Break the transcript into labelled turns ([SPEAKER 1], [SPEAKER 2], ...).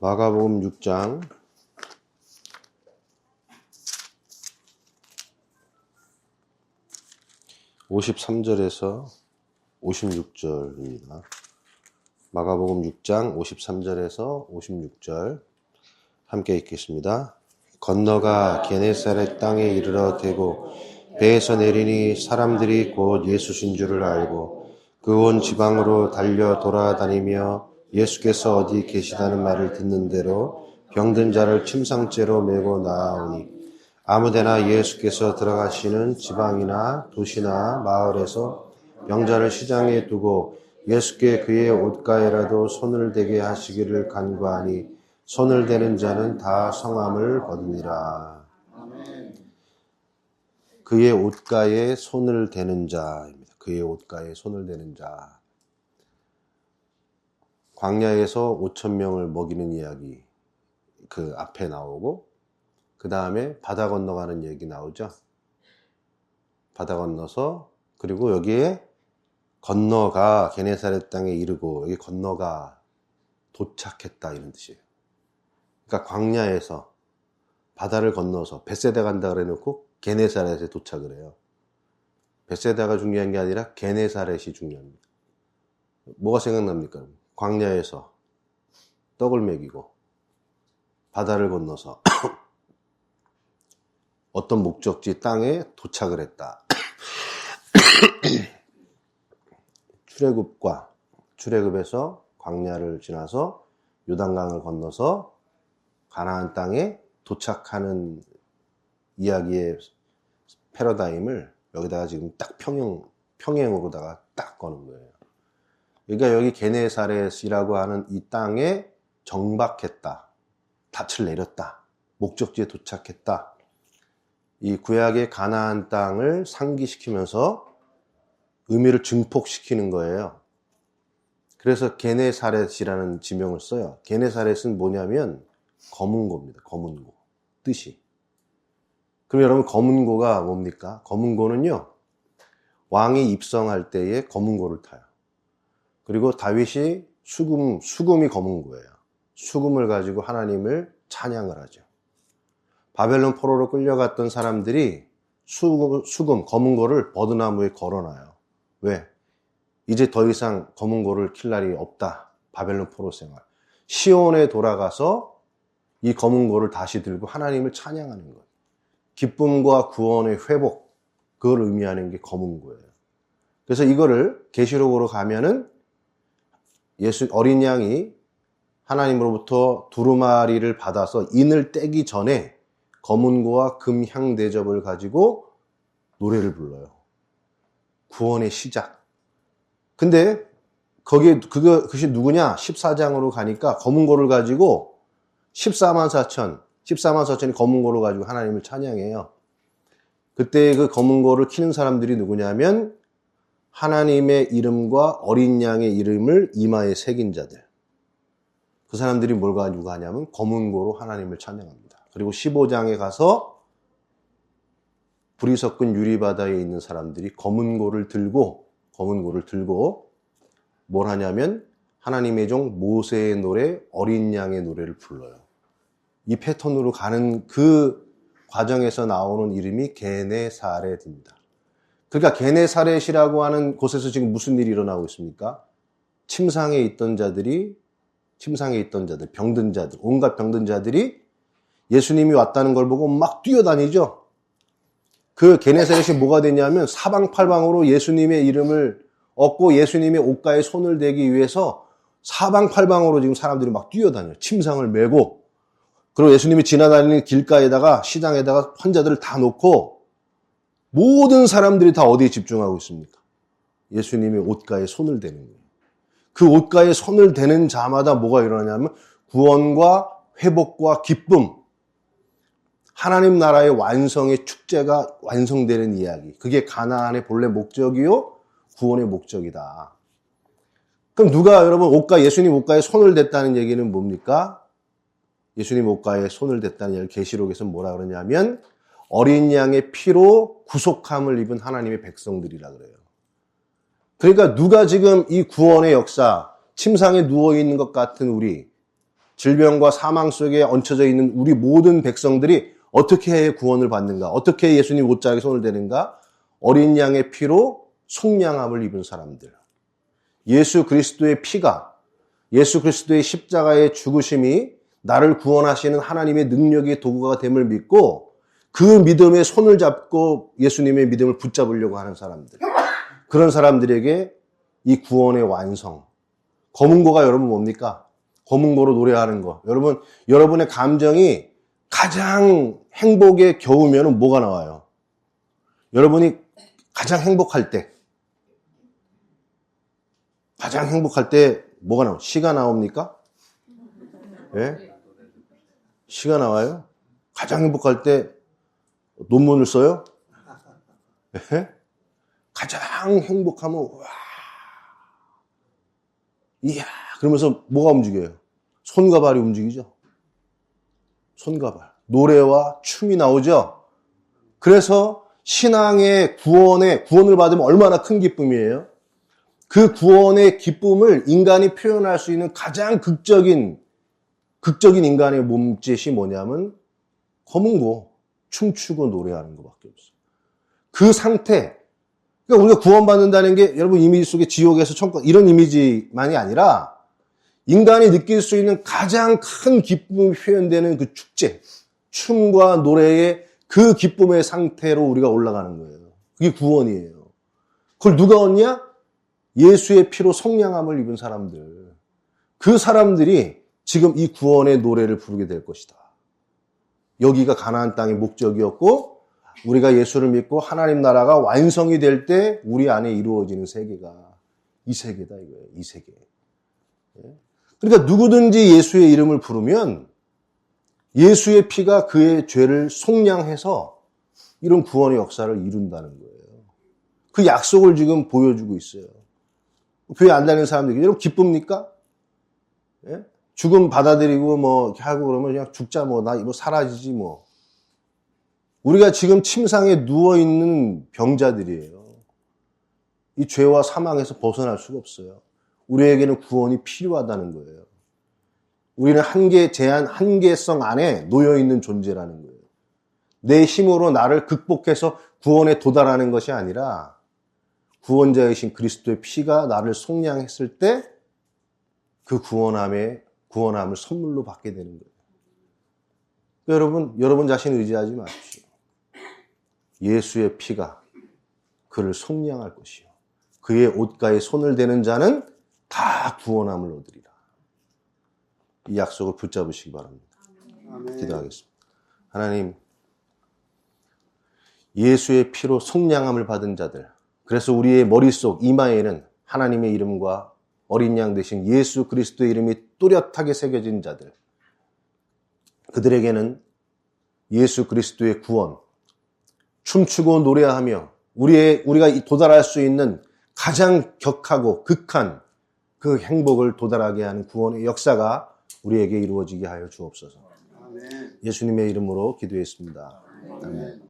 [SPEAKER 1] 마가복음 6장 53절에서 56절입니다. 마가복음 6장 53절에서 56절 함께 읽겠습니다. 건너가 게네사렛 땅에 이르러 대고 배에서 내리니 사람들이 곧 예수신 줄을 알고 그 온 지방으로 달려 돌아다니며 예수께서 어디 계시다는 말을 듣는 대로 병든 자를 침상째로 메고 나아오니 아무데나 예수께서 들어가시는 지방이나 도시나 마을에서 병자를 시장에 두고 예수께 그의 옷가에라도 손을 대게 하시기를 간구하니 손을 대는 자는 다 성함을 거두니라. 그의 옷가에 손을 대는 자입니다. 그의 옷가에 손을 대는 자. 광야에서 5,000명을 먹이는 이야기 그 앞에 나오고 그 다음에 바다 건너가는 얘기 나오죠. 바다 건너서 그리고 여기에 건너가 게네사렛 땅에 이르고 여기 건너가 도착했다 이런 뜻이에요. 그러니까 광야에서 바다를 건너서 벳세다 간다 그래 놓고 게네사렛에 도착을 해요. 벳세다가 중요한 게 아니라 게네사렛이 중요합니다. 뭐가 생각납니까? 광야에서 떡을 먹이고 바다를 건너서 어떤 목적지 땅에 도착을 했다. 출애굽에서 광야를 지나서 요단강을 건너서 가나안 땅에 도착하는 이야기의 패러다임을 여기다가 지금 딱 평행으로다가 딱 거는 거예요. 그러니까 여기 게네사렛이라고 하는 이 땅에 정박했다. 닻을 내렸다. 목적지에 도착했다. 이 구약의 가나안 땅을 상기시키면서 의미를 증폭시키는 거예요. 그래서 게네사렛이라는 지명을 써요. 게네사렛은 뭐냐면 검은고입니다. 검은고. 뜻이. 그럼 여러분 검은고가 뭡니까? 검은고는요. 왕이 입성할 때에 검은고를 타요. 그리고 다윗이 수금이 검은고예요. 수금을 가지고 하나님을 찬양을 하죠. 바벨론 포로로 끌려갔던 사람들이 수금, 검은고를 버드나무에 걸어놔요. 왜? 이제 더 이상 검은고를 킬 날이 없다. 바벨론 포로 생활. 시온에 돌아가서 이 검은고를 다시 들고 하나님을 찬양하는 거예요. 기쁨과 구원의 회복, 그걸 의미하는 게 검은고예요. 그래서 이거를 계시록으로 가면은 어린 양이 하나님으로부터 두루마리를 받아서 인을 떼기 전에 검은고와 금향 대접을 가지고 노래를 불러요. 구원의 시작. 근데 그것이 누구냐? 14장으로 가니까 검은고를 가지고 14만 4천이 검은고를 가지고 하나님을 찬양해요. 그때 그 검은고를 키는 사람들이 누구냐면 하나님의 이름과 어린 양의 이름을 이마에 새긴 자들. 그 사람들이 뭘 가지고 하냐면 검은고로 하나님을 찬양합니다. 그리고 15장에 가서 불이 섞은 유리바다에 있는 사람들이 검은고를 들고 뭘 하냐면 하나님의 종 모세의 노래, 어린 양의 노래를 불러요. 이 패턴으로 가는 그 과정에서 나오는 이름이 게네사렛입니다. 그러니까 게네사렛이라고 하는 곳에서 지금 무슨 일이 일어나고 있습니까? 침상에 있던 자들, 병든 자들, 온갖 병든 자들이 예수님이 왔다는 걸 보고 막 뛰어다니죠. 그 게네사렛이 뭐가 되냐면 사방팔방으로 예수님의 이름을 얻고 예수님의 옷가에 손을 대기 위해서 사방팔방으로 지금 사람들이 막 뛰어다녀요. 침상을 메고. 그리고 예수님이 지나다니는 길가에다가 시장에다가 환자들을 다 놓고 모든 사람들이 다 어디에 집중하고 있습니까? 예수님의 옷가에 손을 대는 거예요. 그 옷가에 손을 대는 자마다 뭐가 일어나냐면 구원과 회복과 기쁨, 하나님 나라의 완성의 축제가 완성되는 이야기. 그게 가나안의 본래 목적이요, 구원의 목적이다. 그럼 누가 여러분 예수님 옷가에 손을 댔다는 얘기는 뭡니까? 예수님 옷가에 손을 댔다는 얘기를 계시록에서 뭐라 그러냐면 어린 양의 피로 구속함을 입은 하나님의 백성들이라 그래요. 그러니까 누가 지금 이 구원의 역사, 침상에 누워있는 것 같은 우리, 질병과 사망 속에 얹혀져 있는 우리 모든 백성들이 어떻게 해 구원을 받는가? 어떻게 예수님 옷자락에 손을 대는가? 어린 양의 피로 속량함을 입은 사람들. 예수 그리스도의 피가, 예수 그리스도의 십자가의 죽으심이 나를 구원하시는 하나님의 능력의 도구가 됨을 믿고 그 믿음에 손을 잡고 예수님의 믿음을 붙잡으려고 하는 사람들. 그런 사람들에게 이 구원의 완성. 검은고가 여러분 뭡니까? 검은고로 노래하는 거. 여러분의 감정이 가장 행복에 겨우면 뭐가 나와요? 여러분이 가장 행복할 때 뭐가 나와요? 시가 나옵니까? 예? 시가 나와요? 가장 행복할 때 논문을 써요? 예? 가장 행복하면 와, 이야, 그러면서 뭐가 움직여요? 손과 발이 움직이죠. 손과 발. 노래와 춤이 나오죠. 그래서 신앙의 구원을 받으면 얼마나 큰 기쁨이에요. 그 구원의 기쁨을 인간이 표현할 수 있는 가장 극적인 인간의 몸짓이 뭐냐면 검은고, 춤추고 노래하는 것밖에 없어요. 그 상태, 그러니까 우리가 구원받는다는 게 여러분 이미지 속에 지옥에서 천국 이런 이미지만이 아니라 인간이 느낄 수 있는 가장 큰 기쁨이 표현되는 그 축제, 춤과 노래의 그 기쁨의 상태로 우리가 올라가는 거예요. 그게 구원이에요. 그걸 누가 얻냐? 예수의 피로 속량함을 입은 사람들. 그 사람들이 지금 이 구원의 노래를 부르게 될 것이다. 여기가 가나안 땅의 목적이었고 우리가 예수를 믿고 하나님 나라가 완성이 될 때 우리 안에 이루어지는 세계가 이 세계다 이거예요. 이 세계. 그러니까 누구든지 예수의 이름을 부르면 예수의 피가 그의 죄를 속량해서 이런 구원의 역사를 이룬다는 거예요. 그 약속을 지금 보여주고 있어요. 교회 안 다니는 사람들이 여러분 기쁩니까? 예? 죽음 받아들이고 뭐 이렇게 하고 그러면 그냥 죽자 나 이거 사라지지 뭐. 우리가 지금 침상에 누워 있는 병자들이에요. 이 죄와 사망에서 벗어날 수가 없어요. 우리에게는 구원이 필요하다는 거예요. 우리는 한계성 안에 놓여 있는 존재라는 거예요. 내 힘으로 나를 극복해서 구원에 도달하는 것이 아니라 구원자이신 그리스도의 피가 나를 속량했을 때 그 구원함을 선물로 받게 되는 거예요. 여러분 자신 의지하지 마십시오. 예수의 피가 그를 속량할 것이요. 그의 옷가에 손을 대는 자는 다 구원함을 얻으리라. 이 약속을 붙잡으시기 바랍니다. 아멘. 기도하겠습니다. 하나님, 예수의 피로 속량함을 받은 자들, 그래서 우리의 머릿속 이마에는 하나님의 이름과 어린 양 되신 예수 그리스도의 이름이 뚜렷하게 새겨진 자들, 그들에게는 예수 그리스도의 구원, 춤추고 노래하며 우리가 도달할 수 있는 가장 격하고 극한 그 행복을 도달하게 하는 구원의 역사가 우리에게 이루어지게 하여 주옵소서. 아멘. 예수님의 이름으로 기도했습니다. 아멘.